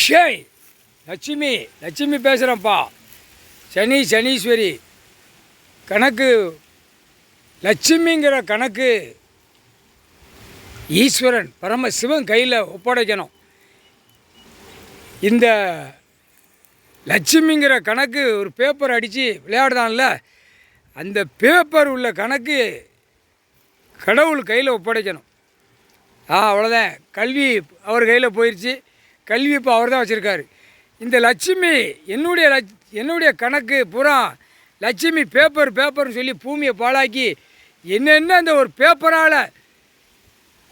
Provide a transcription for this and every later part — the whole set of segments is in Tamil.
ஷேய் லட்சுமி லட்சுமி பேசுகிறேன்ப்பா. சனீஸ்வரி கணக்கு, லட்சுமிங்கிற கணக்கு ஈஸ்வரன் பரமசிவன் கையில் ஒப்படைக்கணும். இந்த லட்சுமிங்கிற கணக்கு ஒரு பேப்பர் அடித்து விளையாடுதான்ல, அந்த பேப்பர் உள்ள கணக்கு கடவுள் கையில் ஒப்படைக்கணும். அவ்வளோதான். கல்வி அவர் கையில் போயிடுச்சு. கல்வி இப்போ அவர் தான் வச்சுருக்காரு. இந்த லட்சுமி என்னுடைய கணக்கு பூரா லட்சுமி பேப்பர்னு சொல்லி பூமியை பாழாக்கி என்னென்ன அந்த ஒரு பேப்பரால்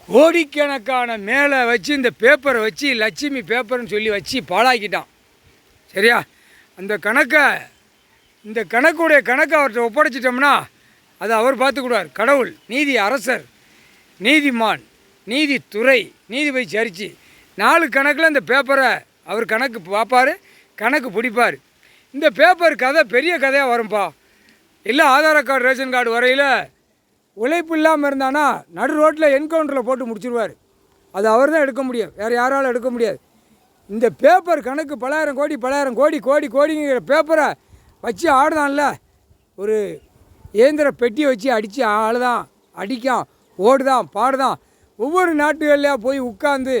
கோடிக்கணக்கான மேலே வச்சு இந்த பேப்பரை வச்சு லட்சுமி பேப்பர்னு சொல்லி வச்சு பாழாக்கிட்டான். சரியா? அந்த கணக்கை, இந்த கணக்குடைய கணக்கை அவர்கிட்ட ஒப்படைச்சிட்டோம்னா அதை அவர் பார்த்துக்கூடார். கடவுள், நீதி அரசர், நீதிமான், நீதித்துறை, நீதிபதி சரிச்சு 4 கணக்கில் இந்த பேப்பரை அவர் கணக்கு பார்ப்பார், கணக்கு பிடிப்பார். இந்த பேப்பர் கதை பெரிய கதையாக வரும்பா. இல்லை ஆதார் கார்டு ரேஷன் கார்டு வரையில் உழைப்பு இல்லாமல் இருந்தானா நடு ரோட்டில் என்கவுண்டரில் போட்டு முடிச்சிருவார். அது அவர் தான் எடுக்க முடியும், வேறு யாராலும் எடுக்க முடியாது. இந்த பேப்பர் கணக்கு பலாயிரம் கோடிங்கிற பேப்பரை வச்சு ஆடுதான்ல, ஒரு இயந்திர பெட்டியை வச்சு அடித்து ஆளுதான், அடிக்கான், ஓடுதான், பாடுதான். ஒவ்வொரு நாட்டுகள்லையா போய் உட்காந்து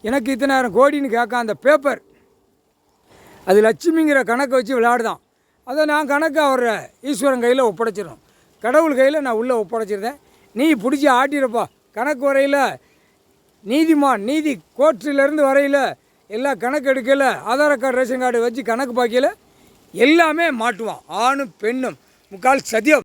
எனக்கு இத்தனாயிரம் கோடின்னு கேட்கான் அந்த பேப்பர். அது லட்சுமிங்கிற கணக்கை வச்சு விளையாடுதான். அதை நான் கணக்கு அவர் ஈஸ்வரன் கையில் ஒப்படைச்சிடணும். கடவுள் கையில் நான் உள்ளே ஒப்படைச்சிருந்தேன். நீ பிடிச்சி ஆட்டிருப்பா. கணக்கு வரையில் நீதிமான், நீதி கோர்ட்டிலேருந்து வரையில் எல்லாம் கணக்கு எடுக்கல, ஆதார் கார்டு ரேஷன் கார்டு வச்சு கணக்கு பார்க்கல, எல்லாமே மாட்டுவான். ஆணும் பெண்ணும் முக்கால் சதியம்.